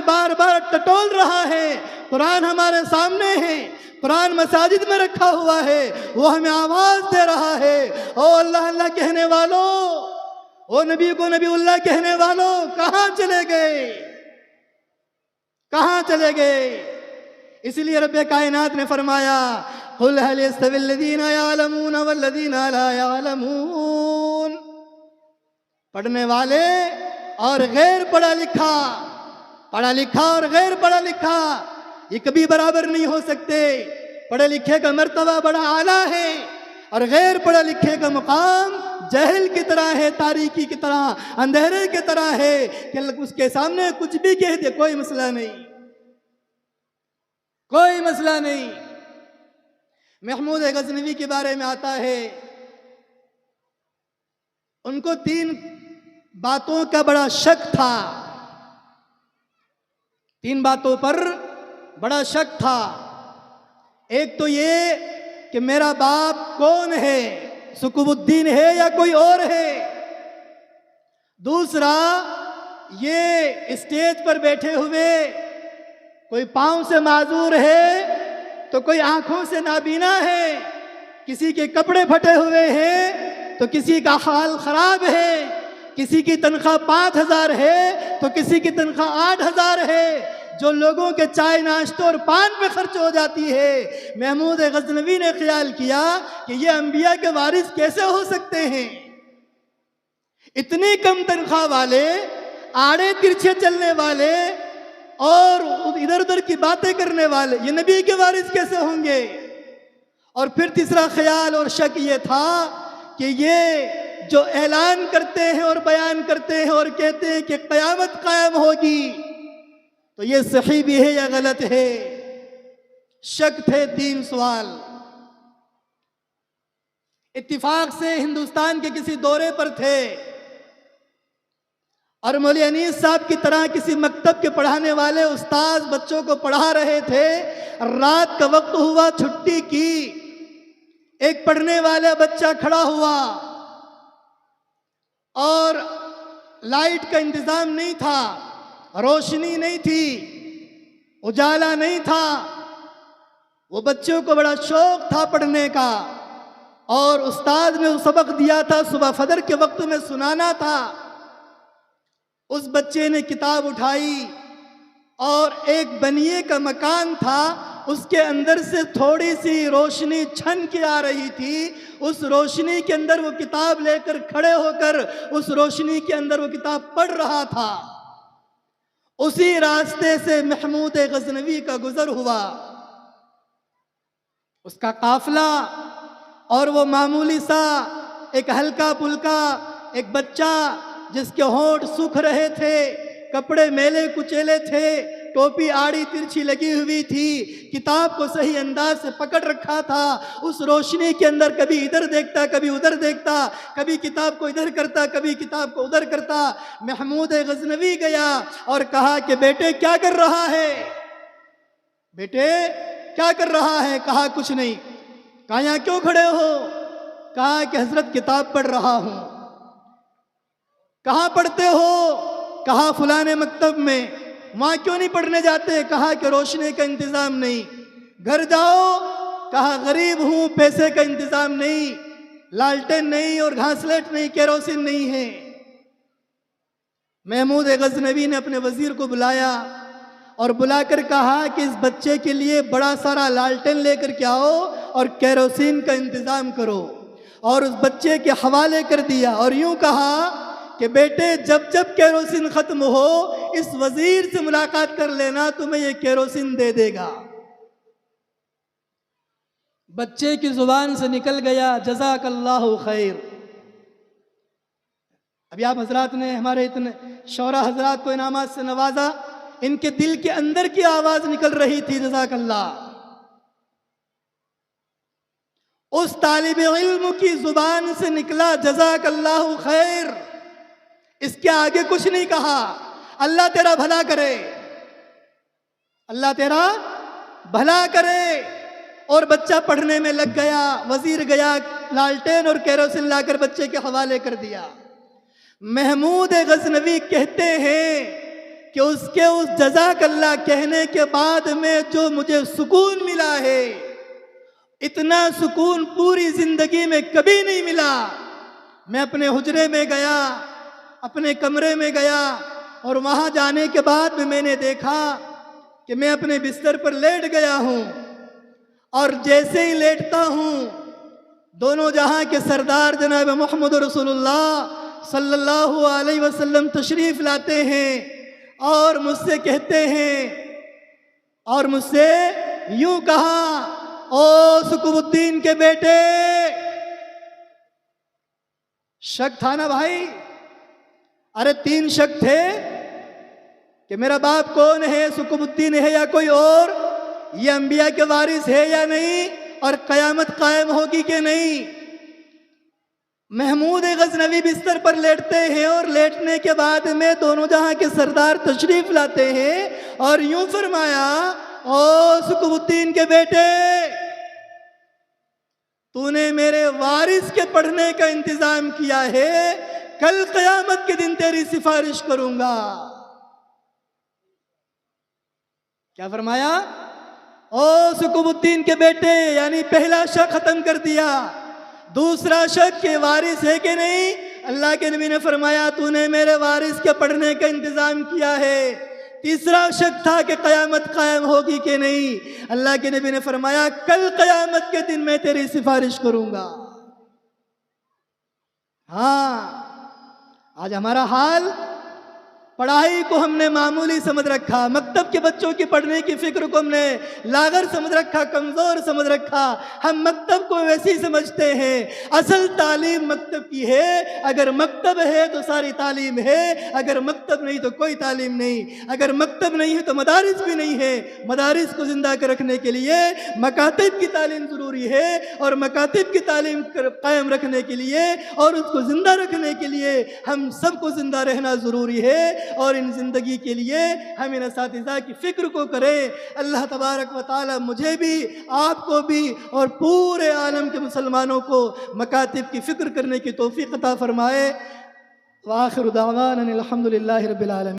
بار بار ٹٹول رہا ہے۔ قرآن ہمارے سامنے ہے، قرآن مساجد میں رکھا ہوا ہے، وہ ہمیں آواز دے رہا ہے۔ او اللہ اللہ کہنے والوں، او نبی کو نبی اللہ کہنے والوں، کہاں چلے گئے؟ کہاں چلے گئے؟ اس لیے رب کائنات نے فرمایا قُلْ هَلْ يَسْتَوِي الَّذِينَ يَعْلَمُونَ وَالَّذِينَ لَا يَعْلَمُونَ۔ پڑھنے والے اور غیر پڑھا لکھا، پڑھا لکھا اور غیر پڑھا لکھا یہ کبھی برابر نہیں ہو سکتے۔ پڑھے لکھے کا مرتبہ بڑا اعلیٰ ہے اور غیر پڑھے لکھے کا مقام جہل کی طرح ہے، تاریکی کی طرح، اندھیرے کی طرح ہے کہ اس کے سامنے کچھ بھی کہہ دے کوئی مسئلہ نہیں، کوئی مسئلہ نہیں۔ محمود غزنوی کے بارے میں آتا ہے ان کو 3 باتوں کا بڑا شک تھا، 3 باتوں پر بڑا شک تھا۔ ایک تو یہ کہ میرا باپ کون ہے، سکوب الدین ہے یا کوئی اور ہے۔ دوسرا یہ اسٹیج پر بیٹھے ہوئے کوئی پاؤں سے معذور ہے تو کوئی آنکھوں سے نابینا ہے، کسی کے کپڑے پھٹے ہوئے ہیں تو کسی کا حال خراب ہے، کسی کی تنخواہ 5,000 ہے تو کسی کی تنخواہ 8,000 ہے، جو لوگوں کے چائے ناشتوں اور پان پہ خرچ ہو جاتی ہے۔ محمود غزنوی نے خیال کیا کہ یہ انبیاء کے وارث کیسے ہو سکتے ہیں؟ اتنی کم تنخواہ والے، آڑے ترچھے چلنے والے اور ادھر ادھر کی باتیں کرنے والے، یہ نبی کے وارث کیسے ہوں گے؟ اور پھر تیسرا خیال اور شک یہ تھا کہ یہ جو اعلان کرتے ہیں اور بیان کرتے ہیں اور کہتے ہیں کہ قیامت قائم ہوگی، تو یہ صحیح بھی ہے یا غلط ہے؟ شک تھے 3 سوال۔ اتفاق سے ہندوستان کے کسی دورے پر تھے اور مولوی انیس صاحب کی طرح کسی مکتب کے پڑھانے والے استاذ بچوں کو پڑھا رہے تھے۔ رات کا وقت ہوا، چھٹی کی، ایک پڑھنے والا بچہ کھڑا ہوا اور لائٹ کا انتظام نہیں تھا، روشنی نہیں تھی، اجالا نہیں تھا۔ وہ بچوں کو بڑا شوق تھا پڑھنے کا اور استاد نے سبق دیا تھا، صبح فجر کے وقت میں سنانا تھا۔ اس بچے نے کتاب اٹھائی اور ایک بنیے کا مکان تھا، اس کے اندر سے تھوڑی سی روشنی چھن کے آ رہی تھی۔ اس روشنی کے اندر وہ کتاب لے کر کھڑے ہو کر اس روشنی کے اندر وہ کتاب پڑھ رہا تھا۔ اسی راستے سے محمود غزنوی کا گزر ہوا، اس کا قافلہ، اور وہ معمولی سا ایک ہلکا پھلکا ایک بچہ جس کے ہونٹ سوکھ رہے تھے، کپڑے میلے کچیلے تھے، ٹوپی آڑی ترچھی لگی ہوئی تھی، کتاب کو صحیح انداز سے پکڑ رکھا تھا۔ اس روشنی کے اندر کبھی ادھر دیکھتا، کبھی ادھر دیکھتا، کبھی کتاب کو ادھر کرتا، کبھی کتاب کو ادھر کرتا۔ محمود غزنوی گیا اور کہا کہ بیٹے کیا کر رہا ہے؟ بیٹے کیا کر رہا ہے؟ کہا کچھ نہیں۔ کہا یہاں کیوں کھڑے ہو؟ کہا کہ حضرت کتاب پڑھ رہا ہوں۔ کہاں پڑھتے ہو؟ کہا فلانے مکتب میں۔ وہاں کیوں نہیں پڑھنے جاتے؟ کہا کہ روشنی کا انتظام نہیں۔ گھر جاؤ؟ کہا غریب ہوں، پیسے کا انتظام نہیں، لالٹین نہیں اور گھاسلیٹ نہیں، کیروسین نہیں ہے۔ محمود غزنوی نے اپنے وزیر کو بلایا اور بلا کر کہا کہ اس بچے کے لیے بڑا سارا لالٹین لے کر کے آؤ اور کیروسین کا انتظام کرو، اور اس بچے کے حوالے کر دیا اور یوں کہا کہ بیٹے جب جب کیروسین ختم ہو اس وزیر سے ملاقات کر لینا، تمہیں یہ کیروسین دے دے گا۔ بچے کی زبان سے نکل گیا جزاک اللہ خیر۔ ابھی آپ حضرات نے ہمارے اتنے شعراء حضرات کو انعامات سے نوازا، ان کے دل کے اندر کی آواز نکل رہی تھی جزاک اللہ۔ اس طالب علم کی زبان سے نکلا جزاک اللہ خیر، اس کے آگے کچھ نہیں کہا۔ اللہ تیرا بھلا کرے، اللہ تیرا بھلا کرے۔ اور بچہ پڑھنے میں لگ گیا۔ وزیر گیا، لالٹین اور کیروسین لا کر بچے کے حوالے کر دیا۔ محمود غزنوی کہتے ہیں کہ اس کے اس جزاک اللہ کہنے کے بعد میں جو مجھے سکون ملا ہے، اتنا سکون پوری زندگی میں کبھی نہیں ملا۔ میں اپنے حجرے میں گیا، اپنے کمرے میں گیا، اور وہاں جانے کے بعد میں نے دیکھا کہ میں اپنے بستر پر لیٹ گیا ہوں، اور جیسے ہی لیٹتا ہوں دونوں جہاں کے سردار جناب محمد رسول اللہ صلی اللہ علیہ وسلم تشریف لاتے ہیں اور مجھ سے کہتے ہیں، اور مجھ سے یوں کہا، او سکوب الدین کے بیٹے۔ شک تھا نا بھائی؟ ارے 3 شک تھے کہ میرا باپ کون ہے، سکوب الدین ہے یا کوئی اور، یہ انبیاء کے وارث ہے یا نہیں، اور قیامت قائم ہوگی کہ نہیں۔ محمود غزنوی بستر پر لیٹتے ہیں، اور لیٹنے کے بعد میں دونوں جہاں کے سردار تشریف لاتے ہیں اور یوں فرمایا، او سکوب الدین کے بیٹے، تو نے میرے وارث کے پڑھنے کا انتظام کیا ہے، کل قیامت کے دن تیری سفارش کروں گا۔ کیا فرمایا؟ او سکوب الدین کے بیٹے، یعنی پہلا شک ختم کر دیا۔ دوسرا شک کہ وارث ہے کہ نہیں، اللہ کے نبی نے فرمایا تو نے میرے وارث کے پڑھنے کا انتظام کیا ہے۔ تیسرا شک تھا کہ قیامت قائم ہوگی کہ نہیں، اللہ کے نبی نے فرمایا کل قیامت کے دن میں تیری سفارش کروں گا۔ ہاں، آج ہمارا حال، پڑھائی کو ہم نے معمولی سمجھ رکھا، مکتب کے بچوں کی پڑھنے کی فکر کو ہم نے لاغر سمجھ رکھا، کمزور سمجھ رکھا۔ ہم مکتب کو ویسے ہی سمجھتے ہیں، اصل تعلیم مکتب کی ہے۔ اگر مکتب ہے تو ساری تعلیم ہے، اگر مکتب نہیں تو کوئی تعلیم نہیں۔ اگر مکتب نہیں ہے تو مدارس بھی نہیں ہے۔ مدارس کو زندہ کر رکھنے کے لیے مکاتب کی تعلیم ضروری ہے، اور مکاتب کی تعلیم قائم رکھنے کے لیے اور اس کو زندہ رکھنے کے لیے ہم سب کو زندہ رہنا ضروری ہے، اور ان زندگی کے لیے ہم ان اساتذہ کی فکر کو کریں۔ اللہ تبارک و تعالی مجھے بھی، آپ کو بھی، اور پورے عالم کے مسلمانوں کو مکاتب کی فکر کرنے کی توفیق عطا فرمائے۔ وآخر دعوانا الحمدللہ رب العالمین۔